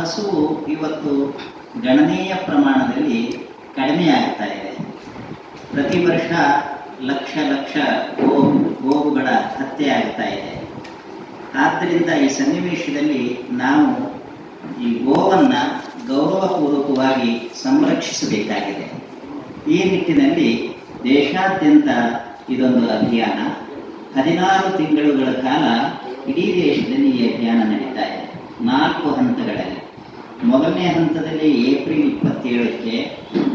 ಹಸುವು ಇವತ್ತು ಗಣನೀಯ ಪ್ರಮಾಣದಲ್ಲಿ ಕಡಿಮೆಯಾಗ್ತಾ ಇದೆ. ಪ್ರತಿ ವರ್ಷ ಲಕ್ಷ ಲಕ್ಷ ಗೋವುಗಳ ಹತ್ಯೆ ಆಗ್ತಾ ಇದೆ. ಆದ್ದರಿಂದ ಈ ಸನ್ನಿವೇಶದಲ್ಲಿ ನಾವು ಈ ಗೋವನ್ನು ಗೌರವಪೂರ್ವಕವಾಗಿ ಸಂರಕ್ಷಿಸಬೇಕಾಗಿದೆ. ಈ ನಿಟ್ಟಿನಲ್ಲಿ ದೇಶಾದ್ಯಂತ ಇದೊಂದು ಅಭಿಯಾನ. 16 ತಿಂಗಳುಗಳ ಕಾಲ ಇಡೀ ದೇಶದಲ್ಲಿ ಈ ಅಭಿಯಾನ ನಡೀತಾ ಇದೆ 4 ಹಂತಗಳಲ್ಲಿ. ಮೊದಲನೇ ಹಂತದಲ್ಲಿ ಏಪ್ರಿಲ್ 27ಕ್ಕೆ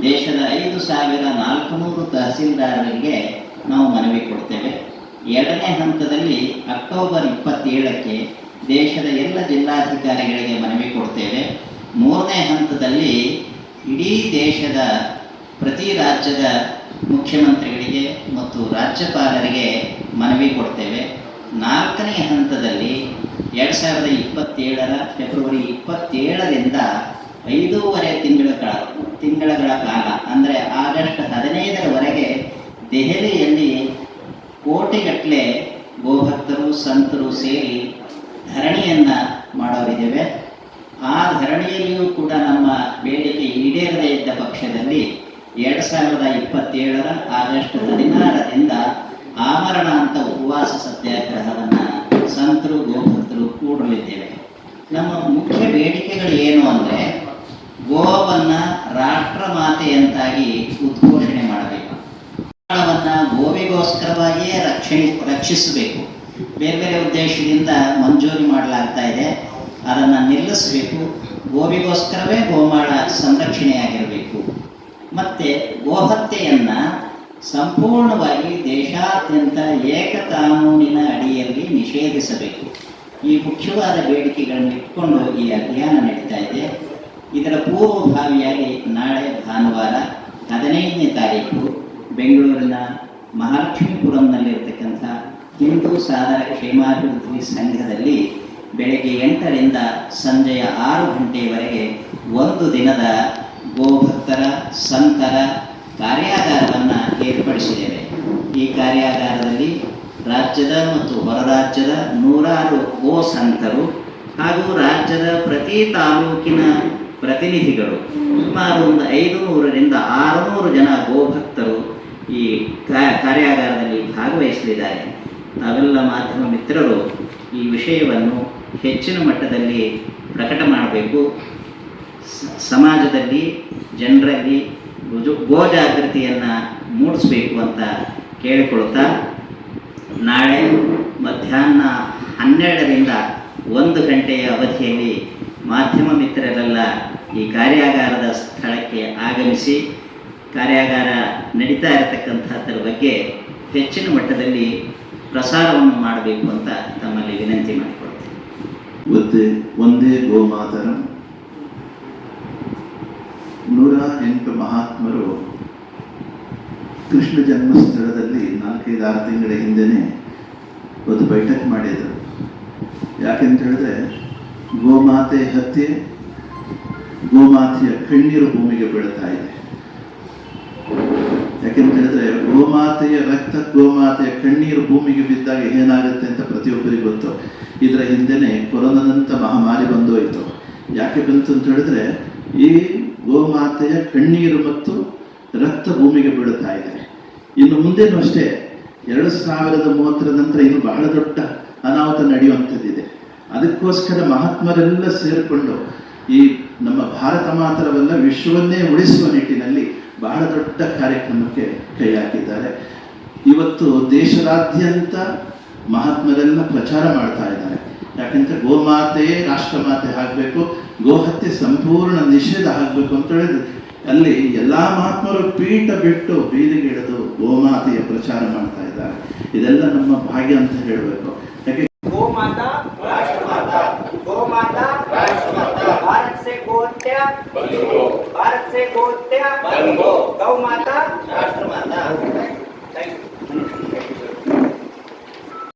ದೇಶದ 5,400 ತಹಸೀಲ್ದಾರರಿಗೆ ನಾವು ಮನವಿ ಕೊಡ್ತೇವೆ. ಎರಡನೇ ಹಂತದಲ್ಲಿ ಅಕ್ಟೋಬರ್ 27ಕ್ಕೆ ದೇಶದ ಎಲ್ಲ ಜಿಲ್ಲಾಧಿಕಾರಿಗಳಿಗೆ ಮನವಿ ಕೊಡ್ತೇವೆ. ಮೂರನೇ ಹಂತದಲ್ಲಿ ಇಡೀ ದೇಶದ ಪ್ರತಿ ರಾಜ್ಯದ ಮುಖ್ಯಮಂತ್ರಿಗಳಿಗೆ ಮತ್ತು ರಾಜ್ಯಪಾಲರಿಗೆ ಮನವಿ ಕೊಡ್ತೇವೆ. ನಾಲ್ಕನೇ ಹಂತದಲ್ಲಿ 2027 ಫೆಬ್ರವರಿ 27ರಿಂದ 5.5 ತಿಂಗಳ ಕಾಲ ಅಂದರೆ ಆಗಸ್ಟ್ 15ರವರೆಗೆ ದೆಹಲಿಯಲ್ಲಿ ಕೋಟಿಗಟ್ಟಲೆ ಗೋಭಕ್ತರು ಸಂತರು ಸೇರಿ ಧರಣಿಯನ್ನು ಮಾಡೋರಿದ್ದೇವೆ. ಆ ಧರಣಿಯಲ್ಲಿಯೂ ಕೂಡ ನಮ್ಮ ಬೇಡಿಕೆ ಈಡೇರದೇ ಇದ್ದ ಪಕ್ಷದಲ್ಲಿ 2027 ಆಗಸ್ಟ್ 16ರಿಂದ ಆಮರಣ ಅಂತ ಉಪವಾಸ ಸತ್ಯಾಗ್ರಹವನ್ನು ಸಂತರು ಗೋಭಕ್ತರು ಕೂಡಲಿದ್ದೇವೆ. ನಮ್ಮ ಮುಖ್ಯ ಬೇಡಿಕೆಗಳು ಏನು ಅಂದರೆ, ಗೋವನ್ನು ರಾಷ್ಟ್ರಮಾತೆಯಂತಾಗಿ ಉದ್ಘೋಷಣೆ ಮಾಡಬೇಕು. ಗೋವಿಗೋಸ್ಕರವಾಗಿಯೇ ರಕ್ಷಿಸಬೇಕು. ಬೇರೆ ಬೇರೆ ಉದ್ದೇಶದಿಂದ ಮಂಜೂರಿ ಮಾಡಲಾಗ್ತಾ ಇದೆ, ಅದನ್ನು ನಿಲ್ಲಿಸಬೇಕು. ಗೋವಿಗೋಸ್ಕರವೇ ಗೋಮಾಳ ಸಂರಕ್ಷಣೆಯಾಗಿರಬೇಕು. ಮತ್ತು ಗೋಹತ್ಯೆಯನ್ನು ಸಂಪೂರ್ಣವಾಗಿ ದೇಶಾದ್ಯಂತ ಏಕಕಾನೂನಿನ ಅಡಿಯಲ್ಲಿ ನಿಷೇಧಿಸಬೇಕು. ಈ ಮುಖ್ಯವಾದ ಬೇಡಿಕೆಗಳನ್ನು ಇಟ್ಕೊಂಡು ಈ ಅಭಿಯಾನ ನಡೀತಾ ಇದೆ. ಇದರ ಪೂರ್ವಭಾವಿಯಾಗಿ ನಾಳೆ ಭಾನುವಾರ 15ನೇ ತಾರೀಕು ಬೆಂಗಳೂರಿನ ಮಹಾಲಕ್ಷ್ಮೀಪುರಂನಲ್ಲಿರ್ತಕ್ಕಂಥ ಹಿಂದೂ ಸಾಧನ ಕ್ಷೇಮಾಭಿವೃದ್ಧಿ ಸಂಘದಲ್ಲಿ ಬೆಳಗ್ಗೆ 8ರಿಂದ ಸಂಜೆಯ 6 ಗಂಟೆಯವರೆಗೆ 1 ದಿನದ ಗೋಭಕ್ತರ ಸಂತರ ಕಾರ್ಯಾಗಾರವನ್ನು ಏರ್ಪಡಿಸಿದ್ದೇವೆ. ಈ ಕಾರ್ಯಾಗಾರದಲ್ಲಿ ರಾಜ್ಯದ ಮತ್ತು ಹೊರ ರಾಜ್ಯದ 100 ಗೋ ಸಂತರು ಹಾಗೂ ರಾಜ್ಯದ ಪ್ರತಿ ತಾಲೂಕಿನ ಪ್ರತಿನಿಧಿಗಳು ಸುಮಾರು ಒಂದು 500ರಿಂದ 600 ಜನ ಗೋಭಕ್ತರು ಈ ಕಾರ್ಯಾಗಾರದಲ್ಲಿ ಭಾಗವಹಿಸಲಿದ್ದಾರೆ. ನಾವೆಲ್ಲ ಮಾಧ್ಯಮ ಮಿತ್ರರು ಈ ವಿಷಯವನ್ನು ಹೆಚ್ಚಿನ ಮಟ್ಟದಲ್ಲಿ ಪ್ರಕಟ ಮಾಡಬೇಕು. ಸಮಾಜದಲ್ಲಿ ಜನರಲ್ಲಿ ಗೋ ಜಾಗೃತಿಯನ್ನು ಮೂಡಿಸಬೇಕು ಅಂತ ಕೇಳಿಕೊಳ್ತಾ, ನಾಳೆ ಮಧ್ಯಾಹ್ನ 12ರಿಂದ 1 ಗಂಟೆಯ ಅವಧಿಯಲ್ಲಿ ಮಾಧ್ಯಮ ಮಿತ್ರರೆಲ್ಲ ಈ ಕಾರ್ಯಾಗಾರದ ಸ್ಥಳಕ್ಕೆ ಆಗಮಿಸಿ ಕಾರ್ಯಾಗಾರ ನಡೀತಾ ಇರತಕ್ಕಂಥದ್ರ ಬಗ್ಗೆ ಹೆಚ್ಚಿನ ಮಟ್ಟದಲ್ಲಿ ಪ್ರಸಾರವನ್ನು ಮಾಡಬೇಕು ಅಂತ ತಮ್ಮಲ್ಲಿ ವಿನಂತಿ ಮಾಡಿಕೊಳ್ತೇನೆ. ಒಂದೇ ಗೋಮಾತರಂ. 108 ಮಹಾತ್ಮರು ಕೃಷ್ಣ ಜನ್ಮಸ್ಥಳದಲ್ಲಿ 4-5-6 ತಿಂಗಳ ಹಿಂದೆನೇ ಒಂದು ಬೈಠಕ್ ಮಾಡಿದರು. ಯಾಕೆಂತ ಹೇಳಿದ್ರೆ, ಗೋಮಾತೆ ಹತ್ಯೆ, ಗೋಮಾತೆಯ ಕಣ್ಣೀರು ಭೂಮಿಗೆ ಬೀಳ್ತಾ ಇದೆ. ಯಾಕೆಂತ ಹೇಳಿದ್ರೆ, ಗೋಮಾತೆಯ ರಕ್ತ, ಗೋಮಾತೆಯ ಕಣ್ಣೀರು ಭೂಮಿಗೆ ಬಿದ್ದಾಗ ಏನಾಗುತ್ತೆ ಅಂತ ಪ್ರತಿಯೊಬ್ಬರಿಗೂ ಗೊತ್ತು. ಇದರ ಹಿಂದೆನೆ ಕೊರೋನಾದಂಥ ಮಹಾಮಾರಿ ಬಂದೋಯ್ತು. ಯಾಕೆ ಬಂತು ಅಂತ ಹೇಳಿದ್ರೆ, ಈ ಗೋಮಾತೆಯ ಕಣ್ಣೀರು ಮತ್ತು ರಕ್ತ ಭೂಮಿಗೆ ಬೀಳುತ್ತಾ ಇದೆ. ಇನ್ನು ಮುಂದೇನೂ ಅಷ್ಟೇ 2030 ನಂತರ ಇನ್ನು ಬಹಳ ದೊಡ್ಡ ಅನಾಹುತ ನಡೆಯುವಂಥದ್ದಿದೆ. ಅದಕ್ಕೋಸ್ಕರ ಮಹಾತ್ಮರೆಲ್ಲ ಸೇರಿಕೊಂಡು ಈ ನಮ್ಮ ಭಾರತ ಮಾತ್ರವಲ್ಲ ವಿಶ್ವವನ್ನೇ ಉಳಿಸುವ ನಿಟ್ಟಿನಲ್ಲಿ ಬಹಳ ದೊಡ್ಡ ಕಾರ್ಯಕ್ರಮಕ್ಕೆ ಕೈ ಹಾಕಿದ್ದಾರೆ. ಇವತ್ತು ದೇಶದಾದ್ಯಂತ ಮಹಾತ್ಮರೆಲ್ಲ ಪ್ರಚಾರ ಮಾಡ್ತಾ ಇದ್ದಾರೆ. ಯಾಕೆಂದ್ರೆ ಗೋಮಾತೆಯೇ ರಾಷ್ಟ್ರಮಾತೆ ಆಗಬೇಕು, ಗೋಹತ್ಯೆ ಸಂಪೂರ್ಣ ನಿಷೇಧ ಆಗಬೇಕು ಅಂತ ಹೇಳಿದ್ರೆ ಅಲ್ಲಿ ಎಲ್ಲ ಮಹಾತ್ಮರು ಪೀಠ ಬಿಟ್ಟು ಬೀದಿಗಿಳಿದು ಗೋಮಾತೆಯ ಪ್ರಚಾರ ಮಾಡ್ತಾ ಇದ್ದಾರೆ. ಇದೆಲ್ಲ ನಮ್ಮ ಭಾಗ್ಯ ಅಂತ ಹೇಳಬೇಕು.